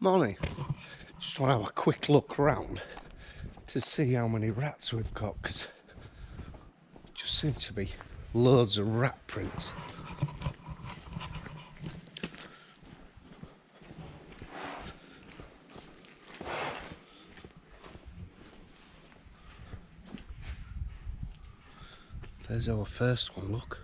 Morning. Just want to have a quick look round to see how many rats we've got, because it just seems to be loads of rat prints. There's our first one, look.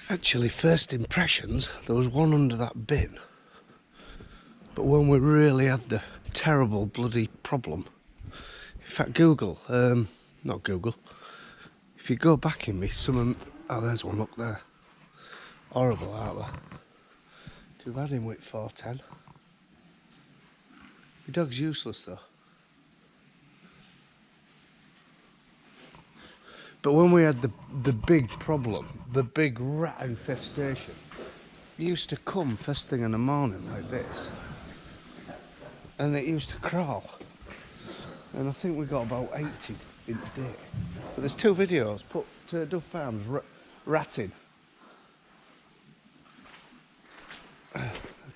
Actually, first impressions, there was one under that bin. But when we really had the terrible bloody problem, in fact, not Google, if you go back in me, there's one, look there. Horrible, aren't they? Too bad in with 410. Your dog's useless though. But when we had the big problem, the big rat infestation, it used to come first thing in the morning like this. And it used to crawl. And I think we got about 80 in a day. But there's two videos, put Duff Farms ratting.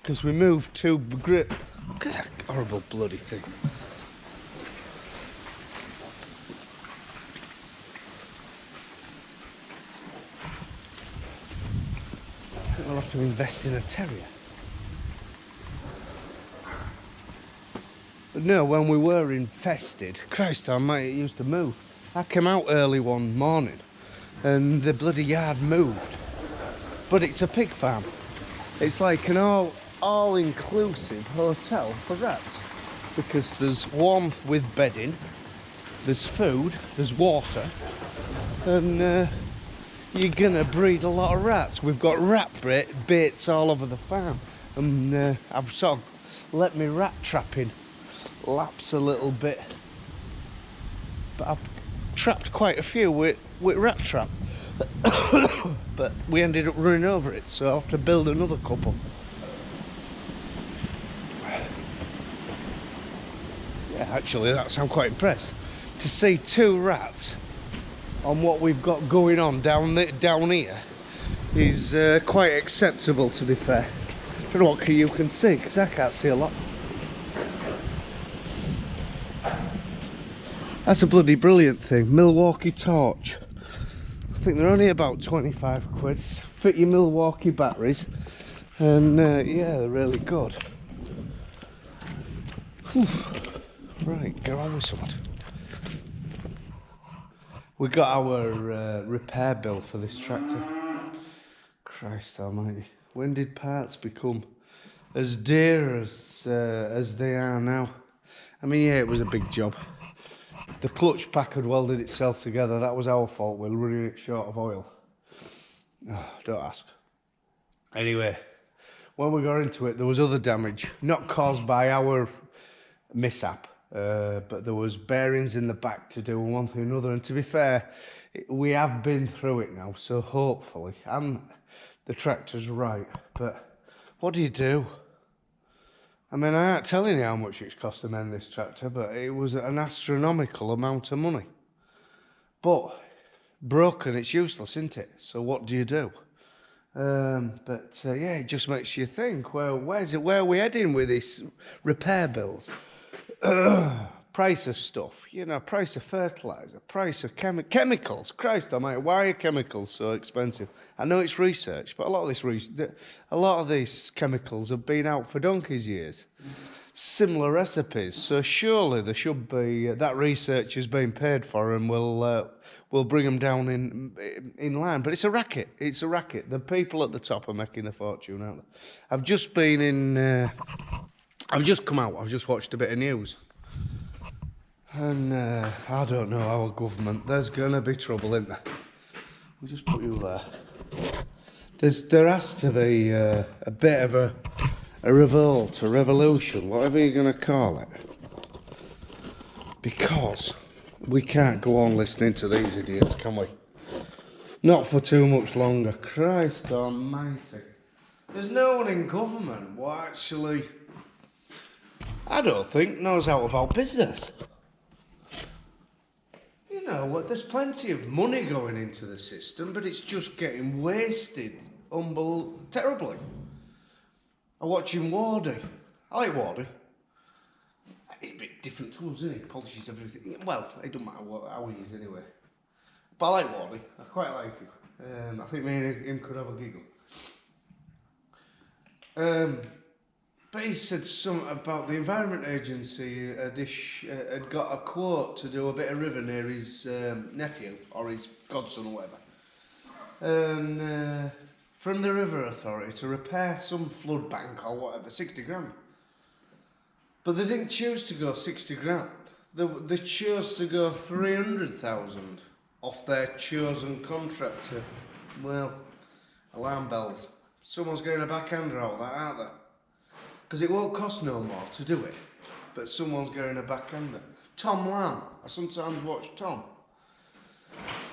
Because we moved to grip. Look at that horrible bloody thing. We'll have to invest in a terrier. But no, when we were infested, Christ almighty, it used to move. I came out early one morning and the bloody yard moved. But it's a pig farm. It's like an all-inclusive hotel for rats. Because there's warmth with bedding, there's food, there's water, and you're gonna breed a lot of rats. We've got rat baits all over the farm, and I've sort of let me rat trapping lapse a little bit, but I've trapped quite a few with rat trap. But we ended up running over it, so I'll have to build another couple. Yeah, actually, I'm quite impressed to see 2 rats on what we've got going on down here is quite acceptable, to be fair. I don't know what you can see, because I can't see a lot. That's a bloody brilliant thing, Milwaukee torch. I think they're only about 25 quid. Fit your Milwaukee batteries, and yeah, they're really good. Whew. Right, get on with something. We got our repair bill for this tractor. Christ almighty. When did parts become as dear as they are now? I mean, yeah, it was a big job. The clutch pack had welded itself together. That was our fault. We were running it short of oil. Oh, don't ask. Anyway, when we got into it, there was other damage. Not caused by our mishap. But there was bearings in the back to do one thing or another, and to be fair, we have been through it now, so hopefully, and the tractor's right. But what do you do? I mean, I ain't telling you how much it's cost to mend this tractor, but it was an astronomical amount of money. But broken, it's useless, isn't it? So what do you do? Yeah, it just makes you think, well, where are we heading with these repair bills? Price of stuff, price of fertilizer, price of chemicals. Christ almighty, why are chemicals so expensive? I know it's research, but a lot of these chemicals have been out for donkey's years. similar recipes. So surely there should be that research is being paid for, and we'll bring them down in line. But it's a racket. It's a racket. The people at the top are making a fortune out there. I've just been in. I've just come out. I've just watched a bit of news, and I don't know our government. There's gonna be trouble, isn't there? We'll just put you there. There has to be a bit of a revolt, a revolution, whatever you're going to call it. Because we can't go on listening to these idiots, can we? Not for too much longer. Christ almighty. There's no one in government what actually, I don't think, knows how about business. You know, there's plenty of money going into the system, but it's just getting wasted terribly. I'm watching Wardy. I like Wardy. He's a bit different to us, isn't he? Polishes everything. Well, it doesn't matter how he is anyway. But I like Wardy. I quite like him. I think me and him could have a giggle. But he said something about the Environment Agency had got a quote to do a bit of river near his nephew or his godson or whatever. And from the River Authority to repair some flood bank or whatever, 60 grand. But they didn't choose to go 60 grand. They chose to go 300,000 off their chosen contractor. Well, alarm bells. Someone's getting a backhander out of that, aren't they? Because it won't cost no more to do it. But someone's getting a backhander. Tom Lamb. I sometimes watch Tom.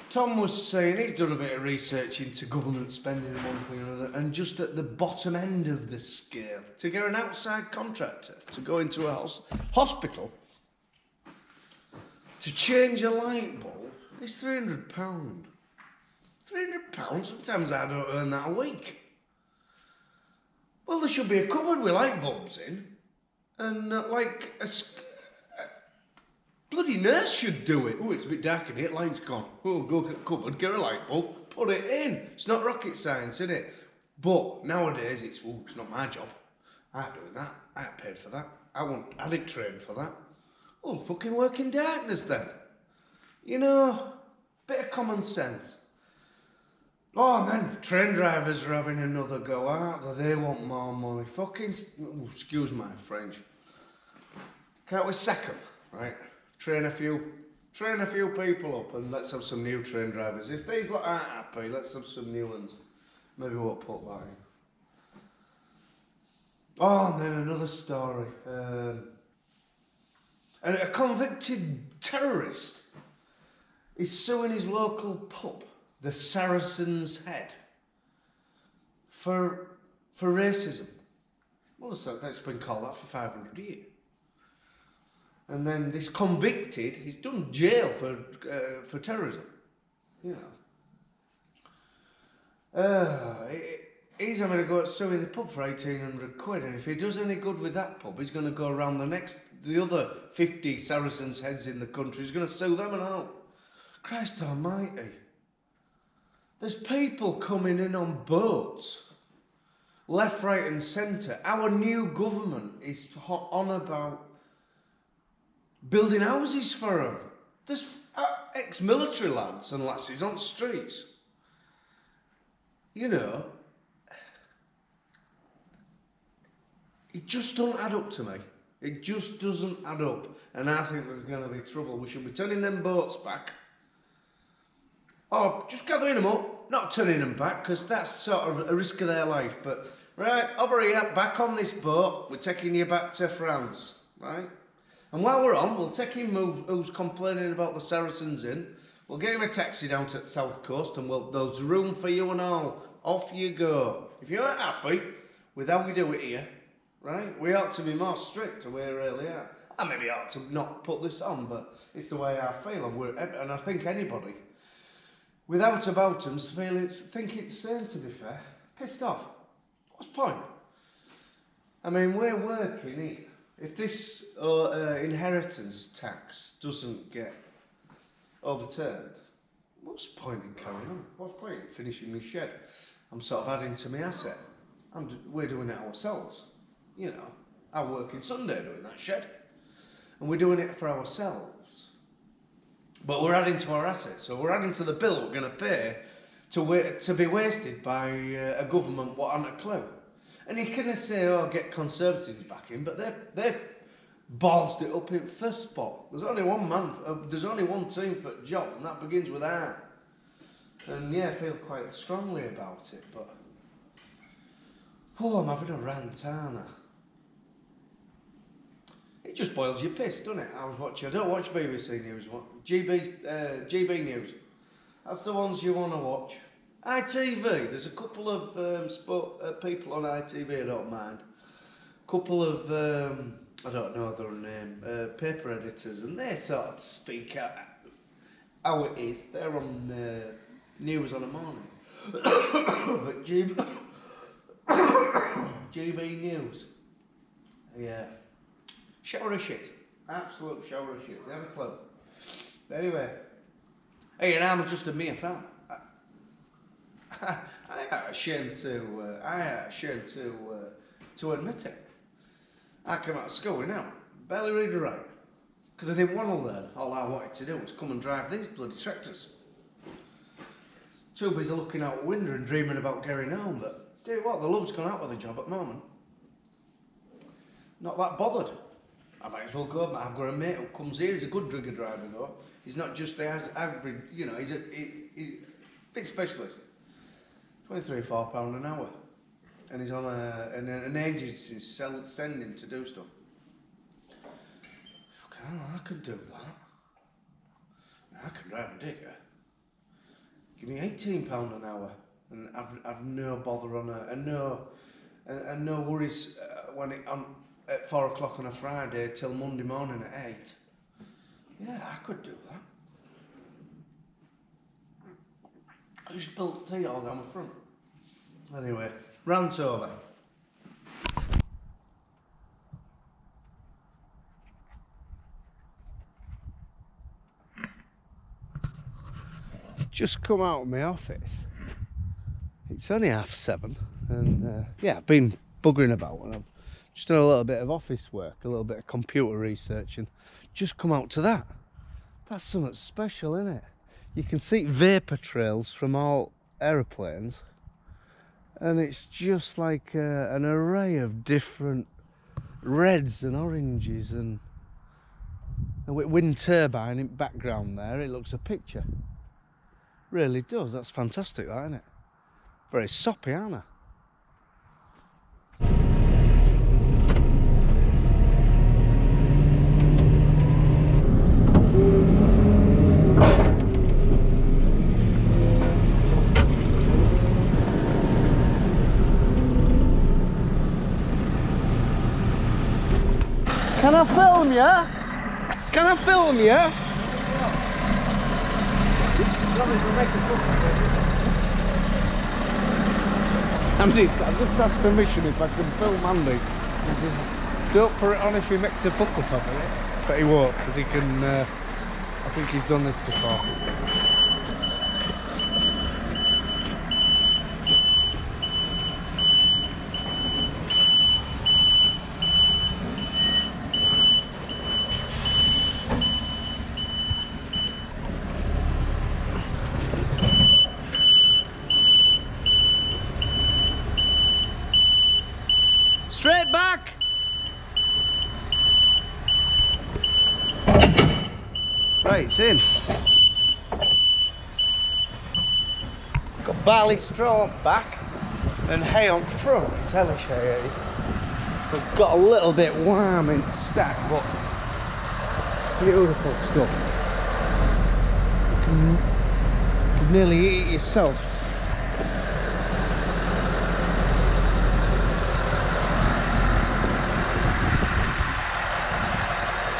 Tom was saying he's done a bit of research into government spending and one thing or another, and just at the bottom end of the scale, to get an outside contractor to go into a hospital to change a light bulb is £300. £300? Sometimes I don't earn that a week. Well, there should be a cupboard with light bulbs in, and like a bloody nurse should do it. Oh, it's a bit dark in here, light's gone. Oh, go get a cupboard, get a light bulb, put it in. It's not rocket science, is it? But nowadays it's not my job. I ain't doing that. I ain't paid for that. I didn't train for that. Well, fucking work in darkness then. You know, bit of common sense. Oh, and then train drivers are having another go, aren't they? They want more money. Fucking, excuse my French. Can't we sack them, right? Train a few people up and let's have some new train drivers. If these lot aren't happy, let's have some new ones. Maybe we'll put that in. Oh, and then another story. And a convicted terrorist is suing his local pub, the Saracen's Head, for racism. Well, that's been called that for 500 years. And then this convicted, he's done jail for terrorism, you know. He's having to go at suing the pub for 1,800 quid, and if he does any good with that pub, he's going to go around the other 50 Saracens' Heads in the country. He's going to sue them and all. Christ almighty. There's people coming in on boats, left, right and centre. Our new government is on about building houses for them. There's ex-military lads and lasses on streets. You know, it just don't add up to me. It just doesn't add up. And I think there's going to be trouble. We should be turning them boats back. Or just gathering them up, not turning them back, because that's sort of a risk of their life. But, right, over here, back on this boat, we're taking you back to France, right? And while we're on, we'll take him who's complaining about the Saracens in. We'll get him a taxi down to the south coast and there's room for you and all. Off you go. If you're not happy with how we do it here, right, we ought to be more strict to where we really are. I maybe ought to not put this on, but it's the way I feel. And I think anybody, without about them, think it's same, to be fair. Pissed off. What's the point? I mean, we're working here. If this inheritance tax doesn't get overturned, what's the point in carrying on? What's the point in finishing my shed? I'm sort of adding to my asset. We're doing it ourselves, you know. I'm working Sunday doing that shed. And we're doing it for ourselves. But we're adding to our assets. So we're adding to the bill we're going to pay to be wasted by a government what on a clue. And you can say, oh, get Conservatives back in, but they've ballsed it up in first spot. There's only one man, there's only one team for the job, and that begins with Rant. And yeah, I feel quite strongly about it, but I'm having a rant, aren't I? It just boils your piss, doesn't it? I don't watch BBC News, GB News. That's the ones you want to watch. ITV, there's a couple of people on ITV I don't mind. Couple of, I don't know their name, paper editors, and they sort of speak out how it is. They're on news on a morning. But GB News, yeah. Shower of shit. Absolute shower of shit. They have a clue. But anyway, hey, and I'm just a mere fan. I ain't ashamed to admit it. I came out of school, barely read or write. Because I didn't want to learn. All I wanted to do was come and drive these bloody tractors. Too busy looking out the window and dreaming about getting home, but tell you what, the love's gone out with the job at the moment. Not that bothered. I might as well go. I've got a mate who comes here. He's a good digger driver though. He's not just the average, he's a bit specialist. £23-4 an hour, and he's on an agency sending to do stuff. Fucking hell, I could do that. I can drive a digger. Give me £18 an hour, and I've no bother on and no worries when at 4 o'clock on a Friday till Monday morning at 8. Yeah, I could do that. I just built tea all down the front. Anyway, rant over. Just come out of my office. It's only 7:30, and yeah, I've been buggering about, and I've just done a little bit of office work, a little bit of computer research, and just come out to that. That's something special, isn't it? You can see vapour trails from all aeroplanes, and it's just like an array of different reds and oranges, and with wind turbine in background there. It looks a picture. Really does. That's fantastic, that, isn't it? Very soppy, aren't I? Can I film you? Can I film you? Andy, I've just asked permission if I can film Andy. He says, don't put it on if he makes a fuck up of it. But he won't, because he can, I think he's done this before. Straight back! Right, it's in. Got barley straw back and hay on front. It's hellish hay it is. So it's got a little bit warm in the stack, but it's beautiful stuff. You can nearly eat it yourself.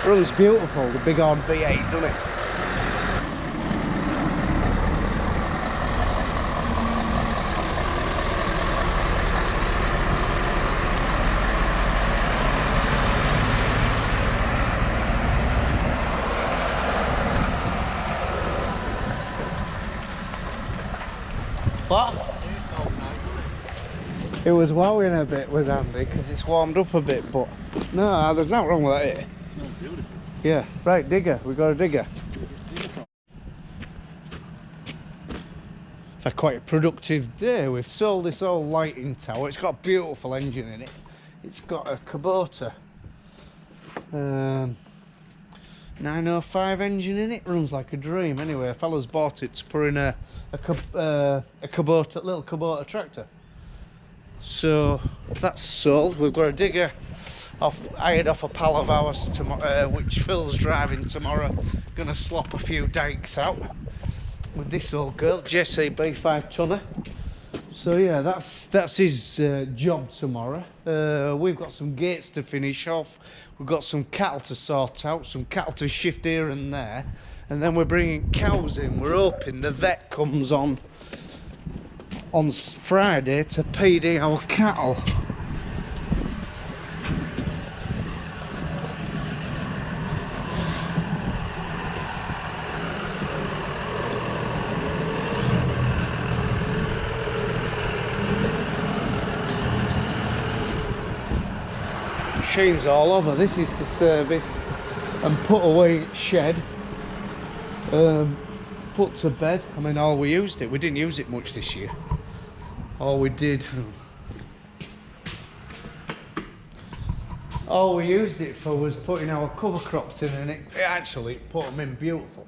Runs beautiful, the big old V8, doesn't it? What? It smells nice, doesn't it? It was wowing a bit with Andy because it's warmed up a bit, but no, there's nothing wrong with it. It smells beautiful. Yeah, right, digger. We got a digger. Had quite a productive day. We've sold this old lighting tower. It's got a beautiful engine in it. It's got a Kubota 905 engine in it. Runs like a dream. Anyway, a fella's bought it to put in a Kubota, little Kubota tractor. So that's sold. We've got a digger hired off a pal of ours tomorrow, which Phil's driving tomorrow. Gonna slop a few dikes out with this old girl, JCB 5-tonner. So yeah, that's his job tomorrow. We've got some gates to finish off. We've got some cattle to sort out, some cattle to shift here and there, and then we're bringing cows in. We're hoping the vet comes on Friday to PD our cattle. Machines all over. This is to service and put away shed, put to bed. I mean, all we used it. We didn't use it much this year. All we used it for was putting our cover crops in, and it actually put them in beautiful.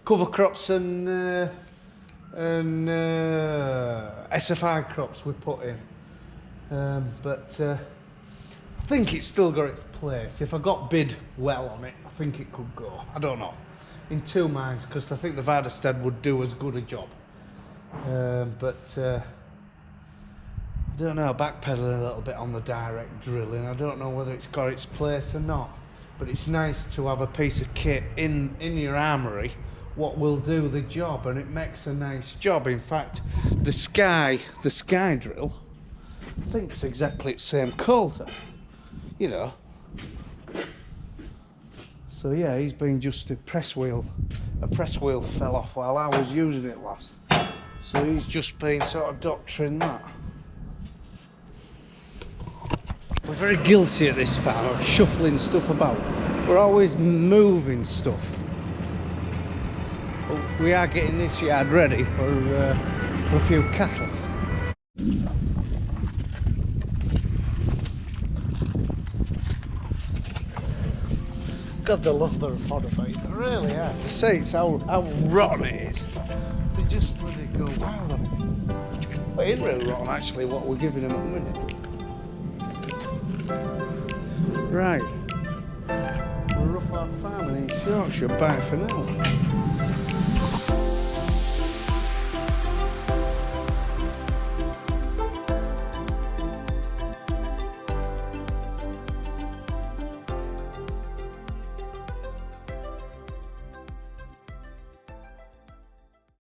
Cover crops and SFI crops we put in, but I think it's still got its place. If I got bid well on it, I think it could go. I don't know. In two minds, because I think the Varderstead would do as good a job. But I don't know, backpedaling a little bit on the direct drilling. I don't know whether it's got its place or not. But it's nice to have a piece of kit in your armoury what will do the job, and it makes a nice job. In fact, the sky drill, I think it's exactly the same coulter. You know, so yeah, he's been just a press wheel fell off while I was using it last, so he's just been sort of doctoring that. We're very guilty at this farm of shuffling stuff about. We're always moving stuff, but we are getting this yard ready for a few cattle. God, they love their fodder, mate. They really are. To say it's how rotten it is, they just really go wild on it. But it ain't really rotten, actually, what we're giving them at the minute. Right. We're off our farm and in short, bye for now.